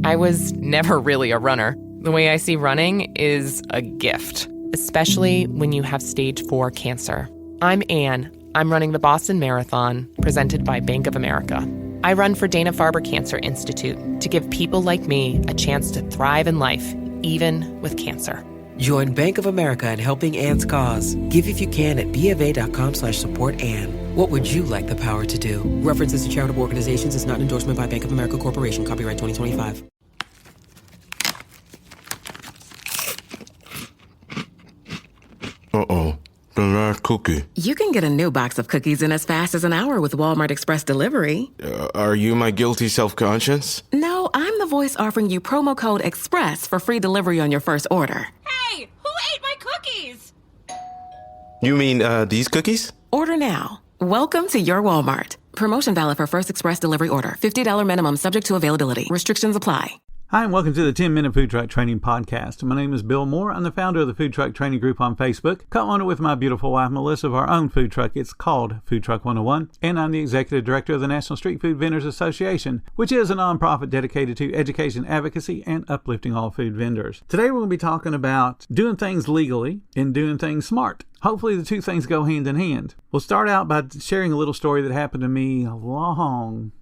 I was never really a runner. The way I see running is a gift, especially when you have stage 4 cancer. I'm Anne. I'm running the Boston Marathon, presented by Bank of America. I run for Dana-Farber Cancer Institute to give people like me a chance to thrive in life, even with cancer. Join Bank of America in helping Anne's cause. Give if you can at BofA.com/supportAnn. What would you like the power to do? References to charitable organizations is not an endorsement by Bank of America Corporation. Copyright 2025. Uh-oh. The last cookie. You can get a new box of cookies in as fast as an hour with Walmart Express Delivery. Are you my guilty self-conscience? No, I'm the voice offering you promo code EXPRESS for free delivery on your first order. Hey, who ate my cookies? You mean, these cookies? Order now. Welcome to your Walmart. Promotion valid for first express delivery order. $50 minimum subject to availability. Restrictions apply. Hi, and welcome to the 10-Minute Food Truck Training Podcast. My name is Bill Moore. I'm the founder of the Food Truck Training Group on Facebook. Co-owner with my beautiful wife, Melissa, of our own food truck. It's called Food Truck 101. And I'm the Executive Director of the National Street Food Vendors Association, which is a nonprofit dedicated to education, advocacy, and uplifting all food vendors. Today, we're going to be talking about doing things legally and doing things smart. Hopefully, the two things go hand in hand. We'll start out by sharing a little story that happened to me a long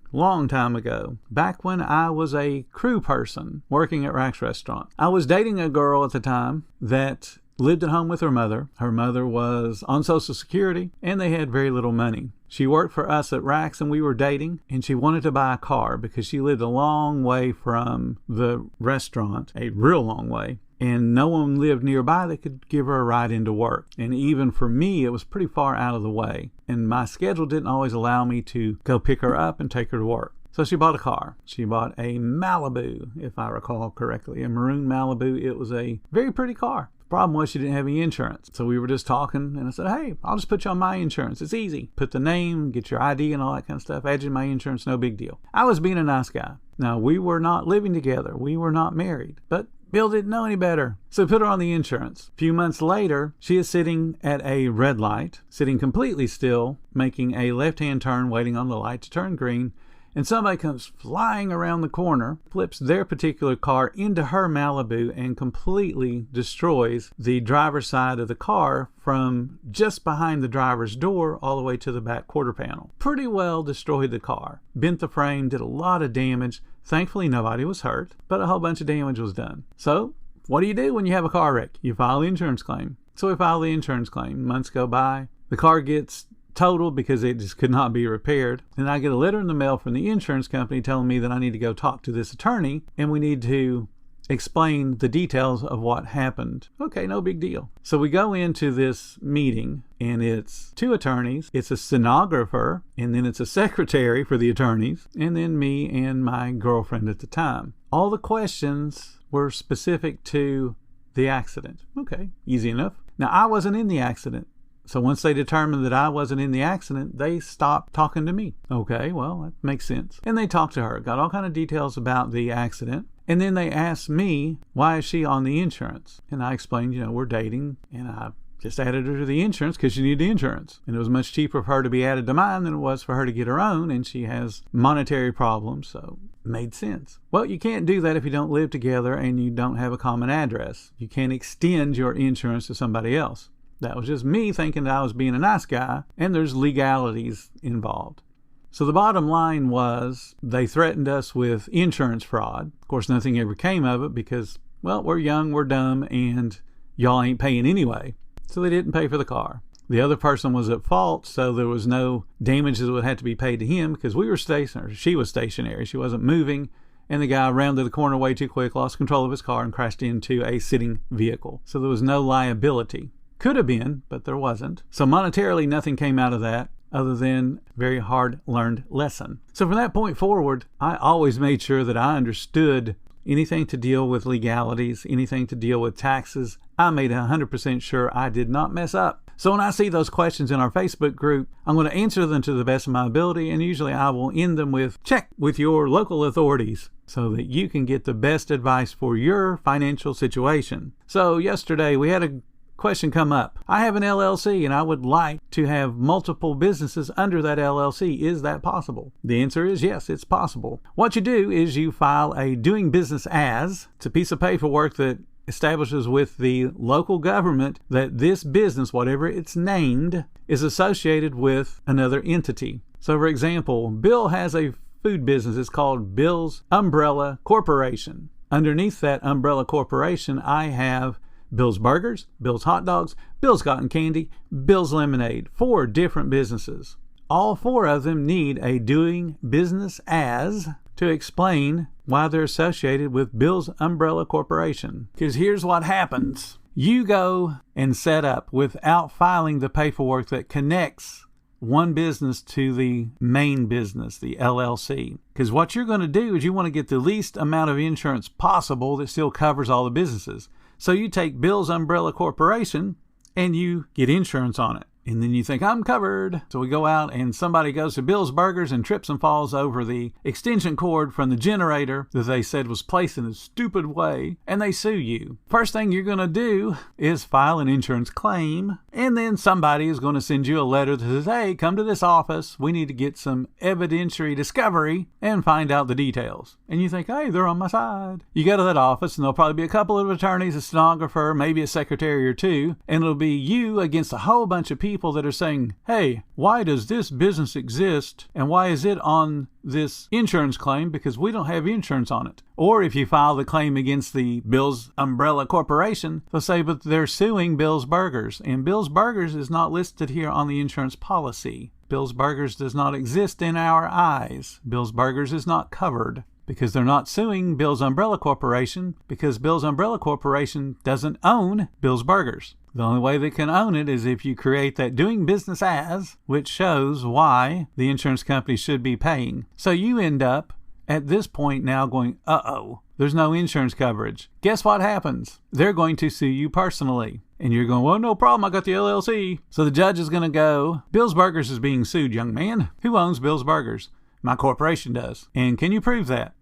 time ago, back when I was a crew person working at Rack's Restaurant. I was dating a girl at the time that lived at home with her mother. Her mother was on Social Security, and they had very little money. She worked for us at Rack's, and we were dating, and she wanted to buy a car because she lived a long way from the restaurant, a real long way. And no one lived nearby that could give her a ride into work. And even for me, it was pretty far out of the way. And my schedule didn't always allow me to go pick her up and take her to work. So she bought a car. She bought a Malibu, if I recall correctly, a maroon Malibu. It was a very pretty car. The problem was she didn't have any insurance. So we were just talking, and I said, hey, I'll just put you on my insurance. It's easy. Put the name, get your ID and all that kind of stuff. Add you to my insurance, no big deal. I was being a nice guy. Now, we were not living together. We were not married. But Bill didn't know any better, so he put her on the insurance. A few months later, she is sitting at a red light, sitting completely still, making a left-hand turn, waiting on the light to turn green, and somebody comes flying around the corner, flips their particular car into her Malibu, and completely destroys the driver's side of the car from just behind the driver's door all the way to the back quarter panel. Pretty well destroyed the car. Bent the frame, did a lot of damage. Thankfully, nobody was hurt, but a whole bunch of damage was done. So, what do you do when you have a car wreck? You file the insurance claim. So we file the insurance claim. Months go by. The car gets totaled because it just could not be repaired. And I get a letter in the mail from the insurance company telling me that I need to go talk to this attorney and we need to explain the details of what happened. Okay, no big deal. So we go into this meeting, and it's two attorneys, it's a stenographer, and then it's a secretary for the attorneys, and then me and my girlfriend at the time. All the questions were specific to the accident. Okay, easy enough. Now, I wasn't in the accident. So once they determined that I wasn't in the accident, they stopped talking to me. Okay, well, that makes sense. And they talked to her, got all kind of details about the accident. And then they asked me, why is she on the insurance? And I explained, we're dating, and I just added her to the insurance because she needed the insurance. And it was much cheaper for her to be added to mine than it was for her to get her own, and she has monetary problems, so it made sense. Well, you can't do that if you don't live together and you don't have a common address. You can't extend your insurance to somebody else. That was just me thinking that I was being a nice guy, and there's legalities involved. So the bottom line was they threatened us with insurance fraud. Of course, nothing ever came of it because, well, we're young, we're dumb, and y'all ain't paying anyway. So they didn't pay for the car. The other person was at fault, so there was no damages that would have to be paid to him because we were stationary. She was stationary. She wasn't moving. And the guy rounded the corner way too quick, lost control of his car, and crashed into a sitting vehicle. So there was no liability. Could have been, but there wasn't. So monetarily, nothing came out of that other than very hard learned lesson. So from that point forward, I always made sure that I understood anything to deal with legalities, anything to deal with taxes. I made 100% sure I did not mess up. So when I see those questions in our Facebook group, I'm going to answer them to the best of my ability, and usually I will end them with, check with your local authorities so that you can get the best advice for your financial situation. So yesterday we had a question come up. I have an LLC and I would like to have multiple businesses under that LLC. Is that possible? The answer is yes, it's possible. What you do is you file a doing business as. It's a piece of paperwork that establishes with the local government that this business, whatever it's named, is associated with another entity. So, for example, Bill has a food business. It's called Bill's Umbrella Corporation. Underneath that umbrella corporation, I have Bill's Burgers, Bill's Hot Dogs, Bill's Cotton Candy, Bill's Lemonade. 4 different businesses. All 4 of them need a doing business as to explain why they're associated with Bill's Umbrella Corporation. Because here's what happens. You go and set up without filing the paperwork that connects one business to the main business, the LLC. Because what you're going to do is you want to get the least amount of insurance possible that still covers all the businesses. So you take Bill's Umbrella Corporation and you get insurance on it. And then you think, I'm covered. So we go out and somebody goes to Bill's Burgers and trips and falls over the extension cord from the generator that they said was placed in a stupid way, and they sue you. First thing you're going to do is file an insurance claim, and then somebody is going to send you a letter that says, hey, come to this office. We need to get some evidentiary discovery and find out the details. And you think, hey, they're on my side. You go to that office, and there'll probably be a couple of attorneys, a stenographer, maybe a secretary or 2, and it'll be you against a whole bunch of people that are saying, hey, why does this business exist and why is it on this insurance claim? Because we don't have insurance on it. Or if you file the claim against the Bill's Umbrella Corporation, they'll say, but they're suing Bill's Burgers, and Bill's Burgers is not listed here on the insurance policy. Bill's Burgers does not exist in our eyes. Bill's Burgers is not covered. Because they're not suing Bill's Umbrella Corporation, because Bill's Umbrella Corporation doesn't own Bill's Burgers. The only way they can own it is if you create that doing business as, which shows why the insurance company should be paying. So you end up at this point now going, uh-oh, there's no insurance coverage. Guess what happens? They're going to sue you personally. And you're going, well, no problem, I got the LLC. So the judge is going to go, Bill's Burgers is being sued, young man. Who owns Bill's Burgers? My corporation does. And can you prove that?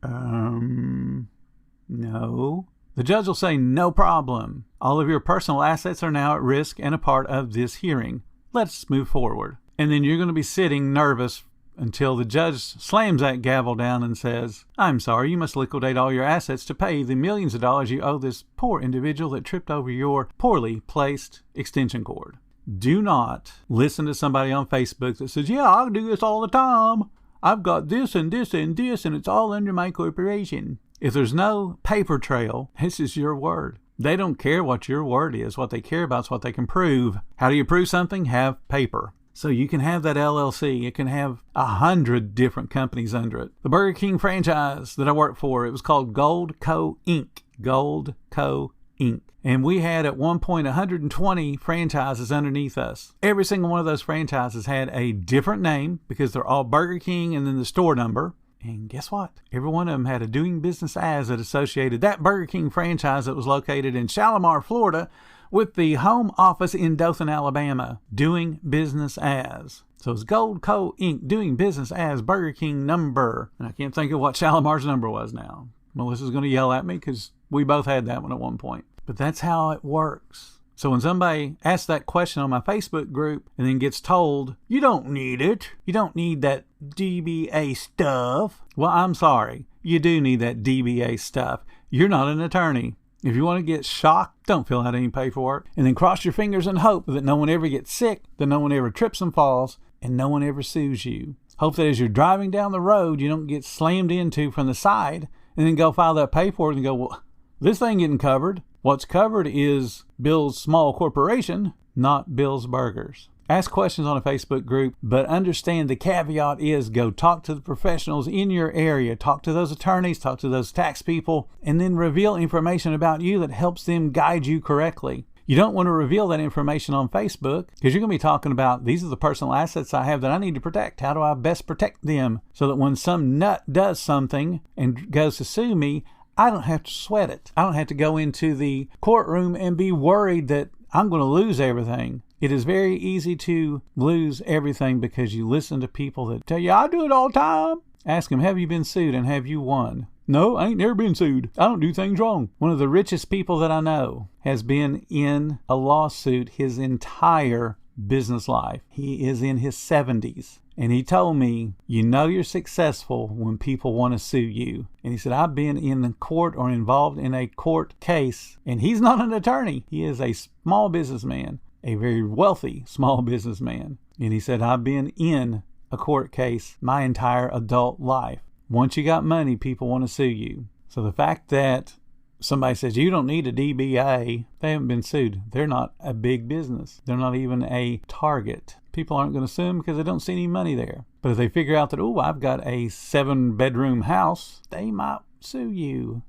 No. The judge will say, no problem. All of your personal assets are now at risk and a part of this hearing. Let's move forward. And then you're going to be sitting nervous until the judge slams that gavel down and says, I'm sorry, you must liquidate all your assets to pay the millions of dollars you owe this poor individual that tripped over your poorly placed extension cord. Do not listen to somebody on Facebook that says, yeah, I do this all the time. I've got this and this and this, and it's all under my corporation. If there's no paper trail, this is your word. They don't care what your word is. What they care about is what they can prove. How do you prove something? Have paper. So you can have that LLC. It can have 100 different companies under it. The Burger King franchise that I worked for, it was called Gold Co. Inc. Gold Co. Inc. And we had at one point 120 franchises underneath us. Every single one of those franchises had a different name because they're all Burger King and then the store number. And guess what? Every one of them had a doing business as that associated that Burger King franchise that was located in Shalimar, Florida, with the home office in Dothan, Alabama. Doing business as. So it's Gold Co. Inc. Doing business as Burger King number. And I can't think of what Shalimar's number was now. Melissa's going to yell at me because we both had that one at one point. But that's how it works. So when somebody asks that question on my Facebook group and then gets told, you don't need it. You don't need that DBA stuff. Well, I'm sorry. You do need that DBA stuff. You're not an attorney. If you want to get shocked, don't fill out any paperwork. And then cross your fingers and hope that no one ever gets sick, that no one ever trips and falls, and no one ever sues you. Hope that as you're driving down the road, you don't get slammed into from the side and then go file that paperwork and go, well, this thing getting covered. What's covered is Bill's small corporation, not Bill's Burgers. Ask questions on a Facebook group, but understand the caveat is go talk to the professionals in your area. Talk to those attorneys, talk to those tax people, and then reveal information about you that helps them guide you correctly. You don't want to reveal that information on Facebook because you're going to be talking about these are the personal assets I have that I need to protect. How do I best protect them so that when some nut does something and goes to sue me, I don't have to sweat it. I don't have to go into the courtroom and be worried that I'm going to lose everything. It is very easy to lose everything because you listen to people that tell you, I do it all the time. Ask them, have you been sued and have you won? No, I ain't never been sued. I don't do things wrong. One of the richest people that I know has been in a lawsuit his entire business life. He is in his 70s. And he told me, you know you're successful when people want to sue you. And he said, I've been in the court or involved in a court case. And he's not an attorney. He is a small businessman, a very wealthy small businessman. And he said, I've been in a court case my entire adult life. Once you got money, people want to sue you. So the fact that somebody says you don't need a DBA, they haven't been sued. They're not a big business. They're not even a target. People aren't going to sue them because they don't see any money there. But if they figure out that, oh, I've got a 7-bedroom house, they might sue you.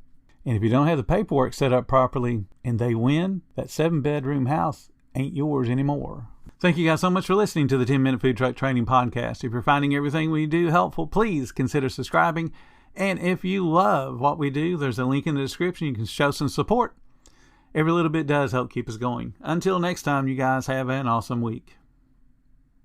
And if you don't have the paperwork set up properly and they win, that 7-bedroom house ain't yours anymore. Thank you guys so much for listening to the 10-Minute Food Truck Training Podcast. If you're finding everything we do helpful, please consider subscribing. And if you love what we do, there's a link in the description. You can show some support. Every little bit does help keep us going. Until next time, you guys have an awesome week.